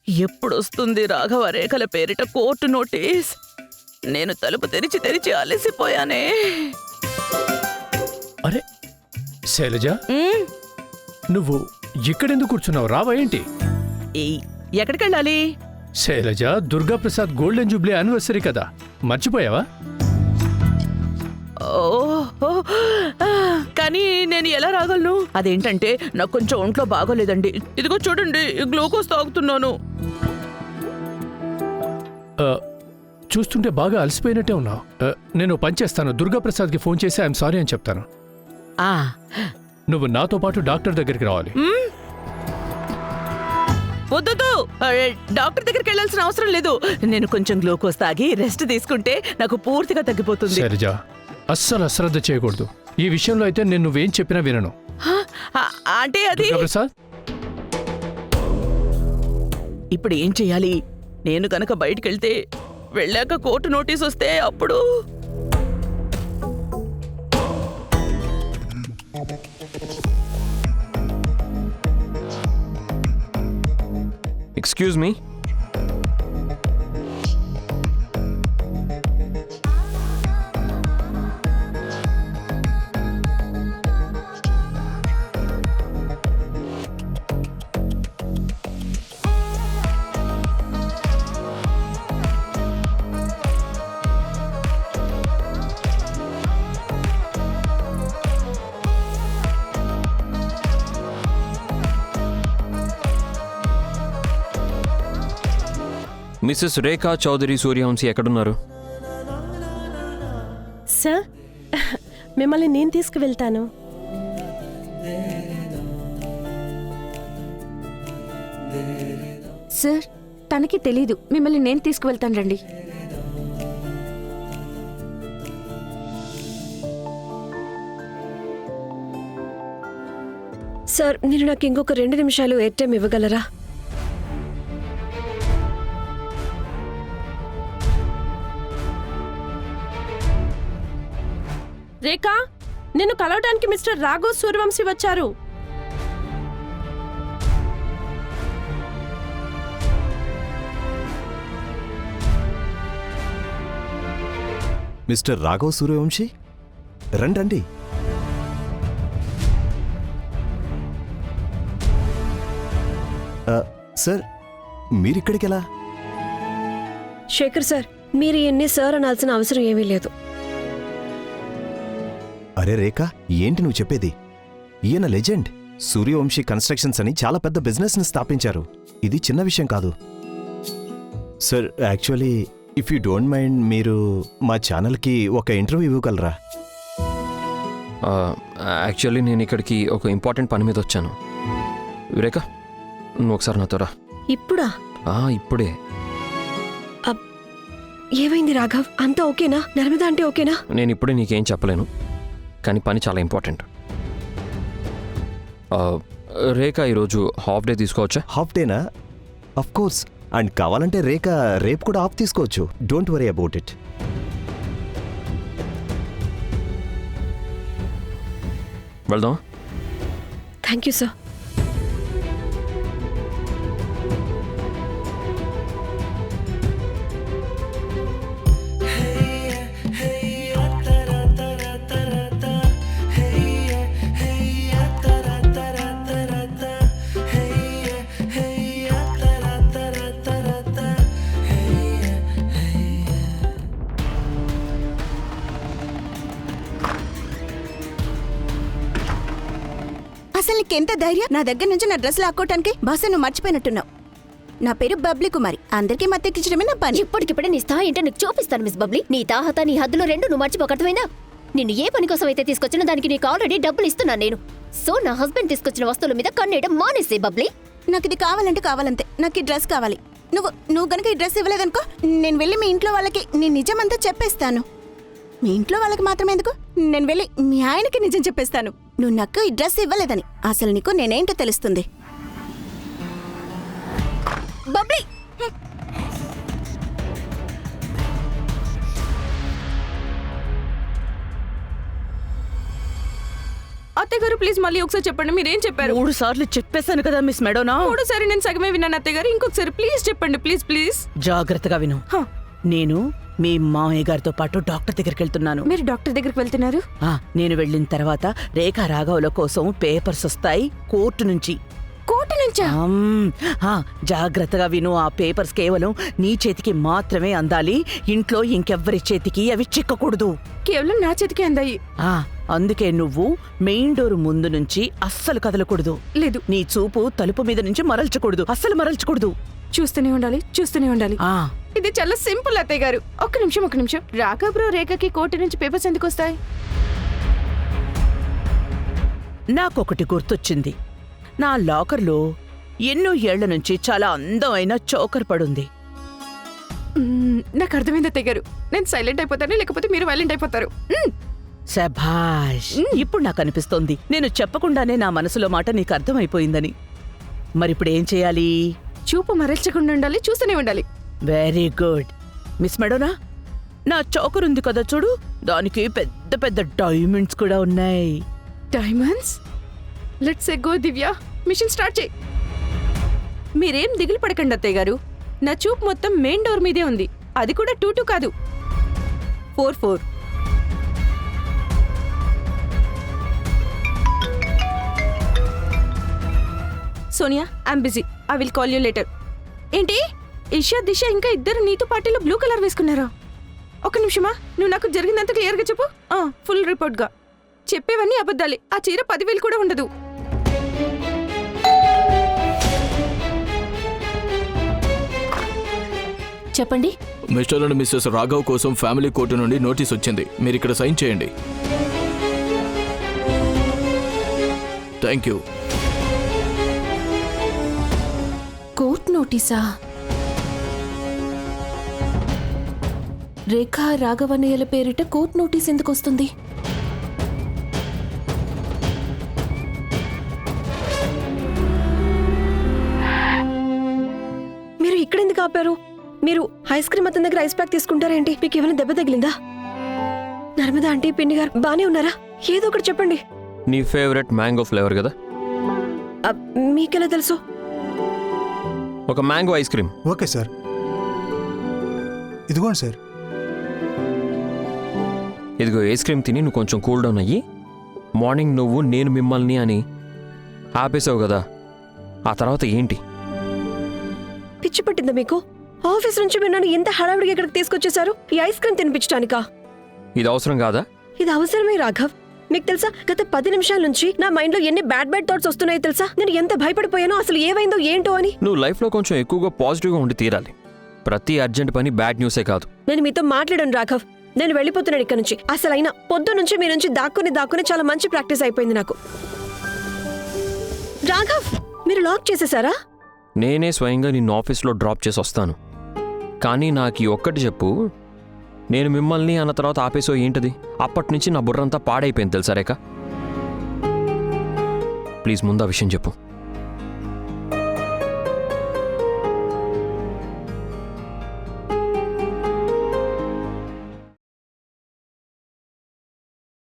ఎప్పుడొస్తుంది రాఘవ రేఖల పేరిట court notice? నేను తలుపు తెరిచి తెరిచి అలసిపోయానే. అరే శైలజ, నువ్వు ఇక్కడెందుకు కూర్చున్నావు? రావా ఏంటి? ఎక్కడికెళ్ళాలి? Shailaja, Durgaprasad golden jubilee anniversary కదా, మర్చిపోయావా? ఓహో, కానీ నేను ఎలా రాగలను? అదేంటంటే నాకు కొంచెం ఒంట్లో బాగోలేదండి. ఇదిగో చూడండి, గ్లూకోజ్ తాగుతున్నాను. చూస్తుంటే బాగా అలసిపోయినట్టే ఉన్నావు. నేను పని చేస్తాను, దుర్గాప్రసాద్కి ఫోన్ చేసి ఐఎమ్ సారీ అని చెప్తాను. నువ్వు నాతో పాటు డాక్టర్ దగ్గరికి రావాలి. వద్దు, డాక్టర్ దగ్గరికి వెళ్ళాల్సిన అవసరం లేదు. నేను కొంచెం గ్లూకోజ్ తాగి రెస్ట్ తీసుకుంటే నాకు పూర్తిగా తగ్గిపోతుంది. శైలజ, అస్సలు అశ్రద్ధ చేయకూడదు. ఈ విషయంలో అయితే నేను నువ్వేం చెప్పినా వినను. అంటే అది ప్రసాద్, ఇప్పుడు ఏం చెయ్యాలి? నేను కనుక బయటికెళ్తే వెళ్ళాక కోర్టు నోటీస్ వస్తే అప్పుడు ఎక్స్క్యూజ్ మీ. మిస్సెస్ రేఖా చౌదరి సూర్యవంశీ ఎక్కడున్నారు? సార్, మిమ్మల్ని నేను తీసుకువెళ్తాను. సార్, తనకి తెలీదు. మిమ్మల్ని నేను తీసుకువెళ్తాను, రండి. సార్, మీరు నాకు ఇంకొక 2 నిమిషాలు ఎయిర్ టైం ఇవ్వగలరా? రేఖా, నిన్ను కలవడానికి మిస్టర్ రాఘవ్ సూర్యవంశీ వచ్చారు. మిస్టర్ రాఘవ్ సూర్యవంశీ, రండి. సార్, మీరిక్కడికెలా? శేఖర్ సార్, మీరు ఎన్ని సార్ అనాల్సిన అవసరం ఏమీ లేదు. అరే రేఖ, ఏంటి నువ్వు చెప్పేది? ఈయన లెజెండ్. సూర్యవంశీ కన్స్ట్రక్షన్స్ అని చాలా పెద్ద బిజినెస్ ని స్థాపించారు. ఇది చిన్న విషయం కాదు. Sir, actually if you don't mind, మీరు మా ఛానల్కి ఒక ఇంటర్వ్యూ ఇవ్వగలరా? యాక్చువల్లీ నేను ఇక్కడికి ఒక ఇంపార్టెంట్ పని మీద వచ్చాను. రేఖ, నువ్వు ఒకసారి నాతో రా. ఇప్పుడా? ఇప్పుడే. ఏమైంది రాఘవ్? అంతా ఓకేనా? నర్మద అంటే ఓకేనా? నేను ఇప్పుడే నీకేం చెప్పలేను, కానీ పని చాలా ఇంపార్టెంట్. రేఖ, ఈరోజు హాఫ్ డే తీసుకోవచ్చా? హాఫ్ డేనా? Of course. అండ్ కావాలంటే రేఖ రేపు కూడా ఆఫ్ తీసుకోవచ్చు. Don't worry about it. వెళ్దాం. Thank you sir. అసలు నీకెంత ధైర్యం నా దగ్గర నుంచి నా డ్రెస్ లాక్కోవటానికి? బహుశా నువ్వు మర్చిపోయినట్టున్నావు. నా పేరు బబ్లీ కుమారి. అందరికీ మత్తెక్కించడమే నా పని. ఇప్పటికిప్పుడే నీ స్థాయి ఏంటో నీకు చూపిస్తాను మిస్ బబ్లీ. నీ తాహత, నీ హద్దులు రెండు నువ్వు మర్చిపోకటమైందా? నిన్ను ఏ పని కోసం అయితే తీసుకొచ్చినా దానికి నీకు ఆల్రెడీ డబ్బులు ఇస్తున్నాను నేను. సో నా హస్బెండ్ తీసుకొచ్చిన వస్తువుల మీద కన్నేయడం మానేసే బబ్లీ. నాకు ఇది కావాలంటే కావాలంతే. నాకు ఈ డ్రెస్ కావాలి. నువ్వు గనక ఈ డ్రెస్ ఇవ్వలేదనుకో, నేను వెళ్ళి మీ ఇంట్లో వాళ్ళకి నీ నిజమంతా చెప్పేస్తాను. మీ ఇంట్లో వాళ్ళకి మాత్రమే ఎందుకు, నేను వెళ్ళి మీ ఆయనకి నిజం చెప్పేస్తాను. నువ్వు నాకు ఈ డ్రెస్ ఇవ్వలేదని. అసలు నీకు నేనేంటో తెలుస్తుంది. బబ్లీ, అత్తయ్య గారు ప్లీజ్ మళ్ళీ ఒకసారి చెప్పండి మీరేం చెప్పారు 3 సార్లు చెప్పేశాను కదా మిస్ మెడోనా. మూడోసారి నేను సగమే విన్నాను అత్తయ్య గారు, ఇంకొకసారి ప్లీజ్ చెప్పండి ప్లీజ్ ప్లీజ్. జాగ్రత్తగా విను. హ. నేను మీ మామయ్య గారితో పాటు డాక్టర్ దగ్గరికి వెళ్తున్నాను. మీరు డాక్టర్ దగ్గరికి వెళ్తున్నారు? నేను వెళ్ళిన తర్వాత రేఖా రాఘవుల కోసం పేపర్స్ వస్తాయి కోర్టు నుంచి. కోర్టు నుంచా? జాగ్రత్తగా విను. ఆ పేపర్స్ కేవలం నీ చేతికి మాత్రమే అందాలి. ఇంట్లో ఇంకెవ్వరి చేతికి అవి చిక్కకూడదు. కేవలం నా చేతికి అందాయి. అందుకే నువ్వు మెయిన్ డోర్ ముందు నుంచి అస్సలు కదలకూడదు. లేదు. నీ చూపు తలుపు మీద నుంచి మరల్చకూడదు, అస్సలు మరల్చకూడదు. చూస్తూనే ఉండాలి, చూస్తూనే ఉండాలి. ఆ ఇది చాలా సింపుల్ అత్తయ్య గారు. ఒక్క నిమిషం. రాఘవ్ బ్రో రేఖకి కోర్టు నుంచి పేపర్స్ ఎందుకు వస్తాయి? నాకొకటి గుర్తొచ్చింది. నా లాకర్లో ఎన్నో ఏళ్ల నుంచి చాలా అందమైన చోకర్ పడుంది. నాకు అర్థమైంది అత్తయ్య గారు. నేను సైలెంట్ అయిపోతాను, లేకపోతే మీరు వైలెంట్ అయిపోతారు. శభాష్. ఇప్పుడు నాకు అనిపిస్తోంది నేను చెప్పకుండానే నా మనసులో మాట నీకు అర్థమైపోయిందని. మరిప్పుడు ఏం చేయాలి? చూపు మరల్చకుండా ఉండాలి, చూస్తూనే ఉండాలి. Very good. మిస్ మెడోనా, నా చోకర్ ఉంది కదా చూడు, దానికి పెద్ద పెద్ద డైమండ్స్ కూడా ఉన్నాయి. Diamonds? Let's go Divya, mission start చేయి. మీరేం దిగులు పడకండి అత్తయ్య గారు. నా చూపు మొత్తం మెయిన్ డోర్ మీదే ఉంది. అది కూడా 2-2 కాదు, 4-4. Sonia, I'm busy. I will call you later. ఏంటి ఇషా దిశ ఇంకా ఇద్దరు నీతో పార్టీలో బ్లూ కలర్ వేసుకున్నారా? ఒక నిమిషమా, నువ్వు నాకు జరిగిందంత క్లియర్గా చెప్పు. ఫుల్ రిపోర్ట్గా. చెప్పేవన్నీ అబద్ధాలే. ఆ చీర 10,000 కూడా ఉండదు. చెప్పండి. మిస్టర్ అండ్ మిస్సెస్ రాఘవ్ కోసం ఫ్యామిలీ కోర్టు నుండి నోటీస్ వచ్చింది. మీరు ఇక్కడ సైన్ చేయండి. Thank you. కోర్ట్ నోటీసా? రేఖా రాఘవన్నయ్యల పేరిట కోర్ట్ నోటీస్ ఎందుకు వస్తుంది? మీరు ఇక్కడ ఎందుకు ఆపారు? మీరు ఐస్ క్రీమ్ అతని దగ్గర ఐస్ ప్యాక్ తీసుకుంటారేంటి? మీకు ఏమైనా దెబ్బ తగిలిందా? నర్మదా ఆంటీ, పిన్ని గారు బానే ఉన్నారా? ఏదో ఒకటి చెప్పండి. నీ ఫేవరెట్ మ్యాంగో ఫ్లేవర్ కదా? మీకెలా తెలుసు? ఒక mango ice cream. Okay sir, ఇదిగోండి సార్. ఇదిగో ఐస్ క్రీమ్ తిని నువ్వు కొంచెం కూల్ డౌన్ అయ్యి, మార్నింగ్ నువ్వు నేను మిమ్మల్ని అని ఆపేసావు కదా, ఆ తర్వాత ఏంటి? పిచ్చి పట్టిందా మీకు? ఆఫీస్ నుంచి మీరు నన్ను ఎంత హడావిడిగా ఇక్కడికి తీసుకొచ్చేసారు ఈ ఐస్ క్రీమ్ తినిపించడానికా? ఇది అవసరం కాదా? ఇది అవసరమే రాఘవ్. మీకు తెలుసా, గత 10 నిమిషాల నుంచి నా మైండ్ లో ఎన్ని బ్యాడ్ థాట్స్ వస్తున్నాయో తెలుసా? నేను ఎంత భయపడిపోయానో, అసలు ఏమైందో ఏంటో అని. నువ్వు లైఫ్లో కొంచెం ఎక్కువగా పాజిటివ్గా ఉండి తీరాలి. ప్రతి అర్జెంట్ పని బ్యాడ్ న్యూసే కాదు. నేను మీతో మాట్లాడాను రాఘవ్. నేను వెళ్ళిపోతున్నాను ఇక్కడ నుంచి. అసలు అయినా పొద్దు నుంచి మీ నుంచి దాక్కుని చాలా మంచి ప్రాక్టీస్ అయిపోయింది నాకు. రాఘవ్, మీరు లాక్ చేసేసారా? నేనే స్వయంగా నిన్ను ఆఫీస్లో డ్రాప్ చేసి వస్తాను. కానీ నాకు ఈ ఒక్కటి చెప్పు, నేను మిమ్మల్ని అన్న తర్వాత ఆపేసో ఏంటది? అప్పటి నుంచి నా బుర్రంతా పాడైపోయింది తెలుసా రేఖ? ప్లీజ్ ముందు ఆ విషయం చెప్పు.